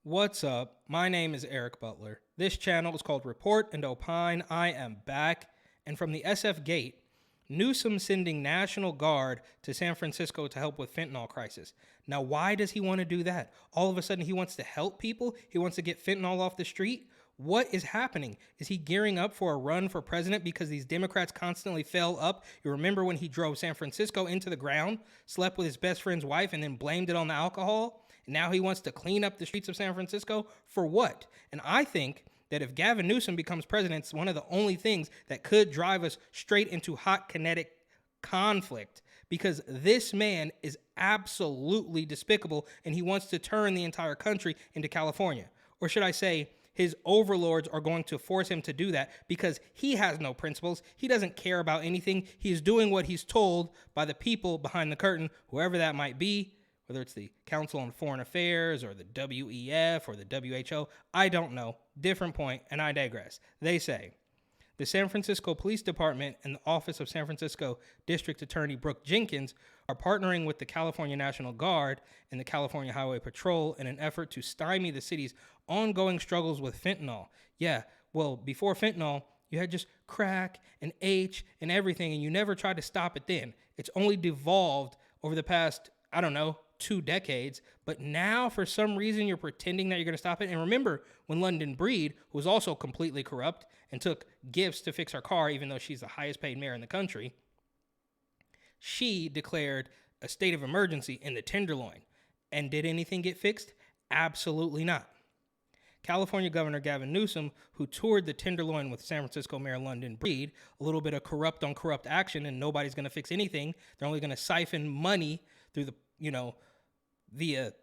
What's up? My name is Eric Butler. This channel is called Report and Opine. I am back. And from the SF Gate, Newsom sending National Guard to San Francisco to help with fentanyl crisis. Now, why does he want to do that? All of a sudden, he wants to help people? He wants to get fentanyl off the street? What is happening? Is he gearing up for a run for president because these Democrats constantly fell up? You remember when he drove San Francisco into the ground, slept with his best friend's wife, and then blamed it on the alcohol? Now he wants to clean up the streets of San Francisco? For what? And I think that if Gavin Newsom becomes president, it's one of the only things that could drive us straight into hot kinetic conflict, because this man is absolutely despicable and he wants to turn the entire country into California. Or should I say, his overlords are going to force him to do that because he has no principles. He doesn't care about anything. He's doing what he's told by the people behind the curtain, whoever that might be. Whether it's the Council on Foreign Affairs or the WEF or the WHO, I don't know. Different point, and I digress. They say, the San Francisco Police Department and the Office of San Francisco District Attorney Brooke Jenkins are partnering with the California National Guard and the California Highway Patrol in an effort to stymie the city's ongoing struggles with fentanyl. Yeah, well, before fentanyl, you had just crack and H and everything, and you never tried to stop it then. It's only devolved over the past, 2 decades, but now for some reason you're pretending that you're going to stop it. And remember when London Breed, who was also completely corrupt and took gifts to fix her car, even though she's the highest paid mayor in the country, she declared a state of emergency in the Tenderloin. And did anything get fixed? Absolutely not. California Governor Gavin Newsom, who toured the Tenderloin with San Francisco Mayor London Breed, a little bit of corrupt on corrupt action, and nobody's going to fix anything. They're only going to siphon money through the, via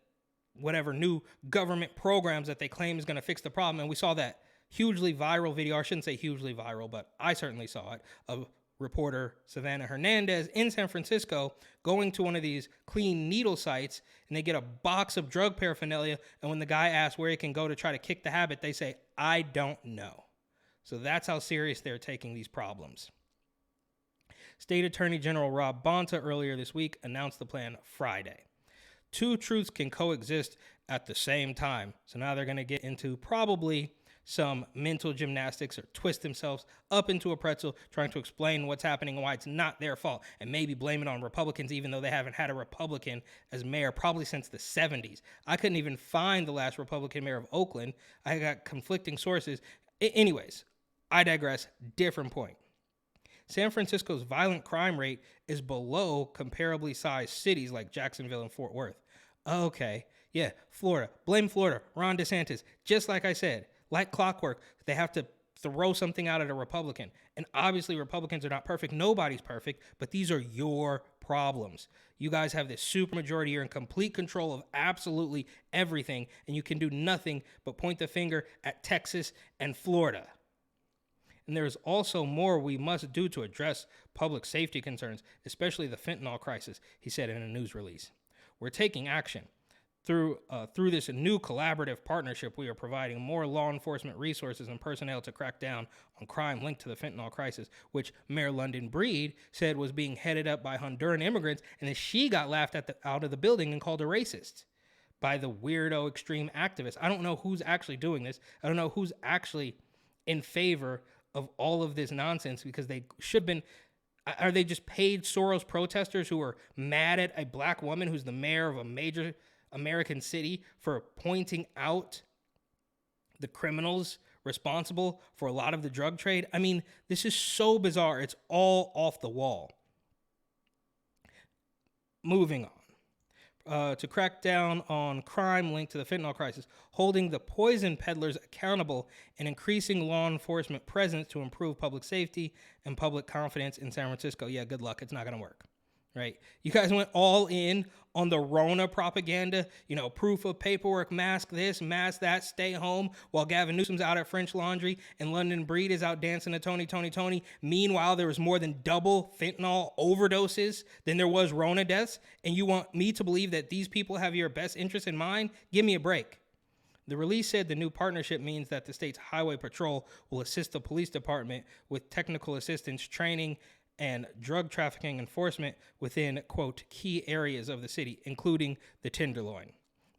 whatever new government programs that they claim is going to fix the problem. And we saw that hugely viral video. I shouldn't say hugely viral, but I certainly saw it, of reporter Savannah Hernandez in San Francisco going to one of these clean needle sites, and they get a box of drug paraphernalia. And when the guy asks where he can go to try to kick the habit, they say, I don't know. So that's how serious they're taking these problems. State Attorney General Rob Bonta earlier this week announced the plan Friday. Two truths can coexist at the same time. So now they're going to get into probably some mental gymnastics or twist themselves up into a pretzel trying to explain what's happening and why it's not their fault, and maybe blame it on Republicans, even though they haven't had a Republican as mayor probably since the 70s. I couldn't even find the last Republican mayor of Oakland. I got conflicting sources. Anyways, I digress. Different point. San Francisco's violent crime rate is below comparably sized cities like Jacksonville and Fort Worth. Okay, yeah, Florida. Blame Florida. Ron DeSantis. Just like I said, like clockwork, they have to throw something out at a Republican. And obviously Republicans are not perfect. Nobody's perfect, but these are your problems. You guys have this supermajority. You're in complete control of absolutely everything, and you can do nothing but point the finger at Texas and Florida. And there's also more we must do to address public safety concerns, especially the fentanyl crisis, he said in a news release. We're taking action. Through this new collaborative partnership, we are providing more law enforcement resources and personnel to crack down on crime linked to the fentanyl crisis, which Mayor London Breed said was being headed up by Honduran immigrants, and then she got laughed out of the building and called a racist by the weirdo extreme activists. I don't know who's actually doing this. I don't know who's actually in favor of all of this nonsense, because they should have been. Are they just paid Soros protesters who are mad at a black woman who's the mayor of a major American city for pointing out the criminals responsible for a lot of the drug trade? I mean, this is so bizarre. It's all off the wall. Moving on. To crack down on crime linked to the fentanyl crisis, holding the poison peddlers accountable, and increasing law enforcement presence to improve public safety and public confidence in San Francisco. Yeah, good luck. It's not going to work, right? You guys went all in on the Rona propaganda, proof of paperwork, mask this, mask that, stay home, while Gavin Newsom's out at French Laundry and London Breed is out dancing to Tony. Meanwhile, there was more than double fentanyl overdoses than there was Rona deaths, and you want me to believe that these people have your best interest in mind? Give me a break. The release said the new partnership means that the state's highway patrol will assist the police department with technical assistance, training, and drug trafficking enforcement within, quote, key areas of the city, including the Tenderloin.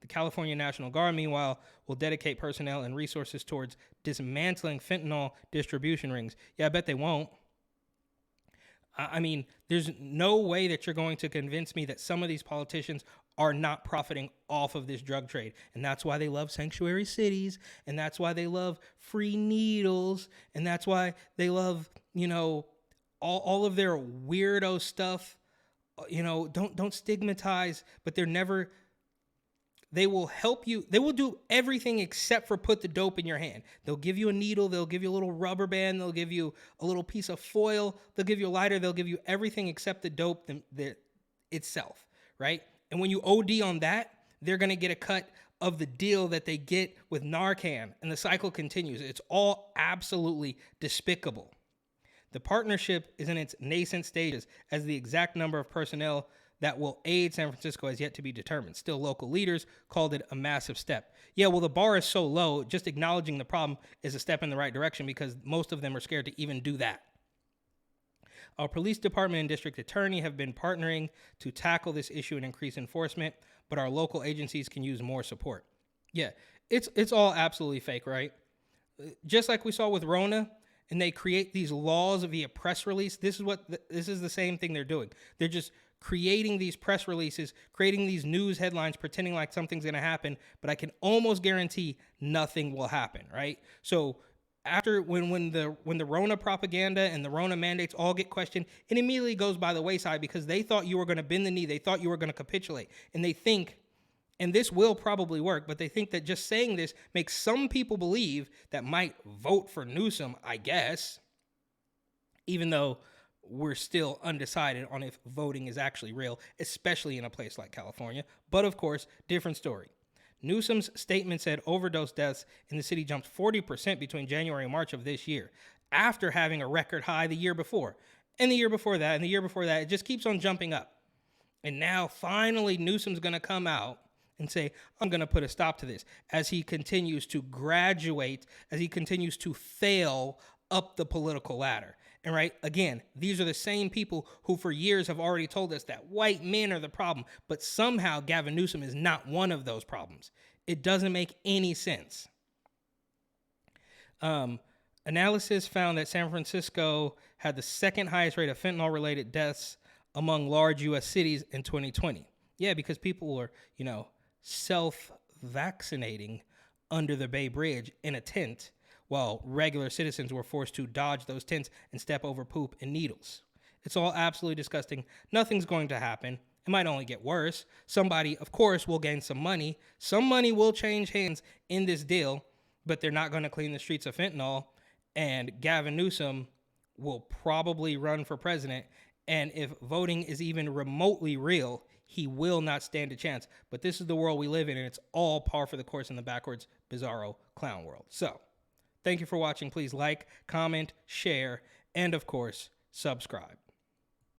The California National Guard, meanwhile, will dedicate personnel and resources towards dismantling fentanyl distribution rings. Yeah, I bet they won't. I mean, there's no way that you're going to convince me that some of these politicians are not profiting off of this drug trade. And that's why they love sanctuary cities. And that's why they love free needles. And that's why they love, all of their weirdo stuff. Don't stigmatize, but they will help you. They will do everything except for put the dope in your hand. They'll give you a needle. They'll give you a little rubber band. They'll give you a little piece of foil. They'll give you a lighter. They'll give you everything except the dope itself, right? And when you OD on that, they're going to get a cut of the deal that they get with Narcan, and the cycle continues. It's all absolutely despicable. The partnership is in its nascent stages, as the exact number of personnel that will aid San Francisco has yet to be determined. Still, local leaders called it a massive step. Yeah, well, the bar is so low, just acknowledging the problem is a step in the right direction because most of them are scared to even do that. Our police department and district attorney have been partnering to tackle this issue and increase enforcement, but our local agencies can use more support. Yeah, it's all absolutely fake, right? Just like we saw with Rona, and they create these laws via press release. This is the same thing they're doing. They're just creating these press releases, creating these news headlines, pretending like something's going to happen, but I can almost guarantee nothing will happen, right? So after when the Rona propaganda and the Rona mandates all get questioned, it immediately goes by the wayside because they thought you were going to bend the knee, they thought you were going to capitulate, and they think, and this will probably work, but they think that just saying this makes some people believe that might vote for Newsom, I guess, even though we're still undecided on if voting is actually real, especially in a place like California. But of course, different story. Newsom's statement said overdose deaths in the city jumped 40% between January and March of this year, after having a record high the year before. And the year before that, and the year before that, it just keeps on jumping up. And now, finally, Newsom's going to come out and say, I'm going to put a stop to this, as he continues to graduate, as he continues to fail up the political ladder. And right, again, these are the same people who for years have already told us that white men are the problem, but somehow Gavin Newsom is not one of those problems. It doesn't make any sense. Analysis found that San Francisco had the second highest rate of fentanyl-related deaths among large U.S. cities in 2020. Yeah, because people were, self-vaccinating under the Bay Bridge in a tent, while regular citizens were forced to dodge those tents and step over poop and needles. It's all absolutely disgusting. Nothing's going to happen. It might only get worse. Somebody, of course, will gain some money. Some money will change hands in this deal, but they're not going to clean the streets of fentanyl. And Gavin Newsom will probably run for president. And if voting is even remotely real, he will not stand a chance. But this is the world we live in, and it's all par for the course in the backwards, bizarro clown world. So, thank you for watching. Please like, comment, share, and of course, subscribe.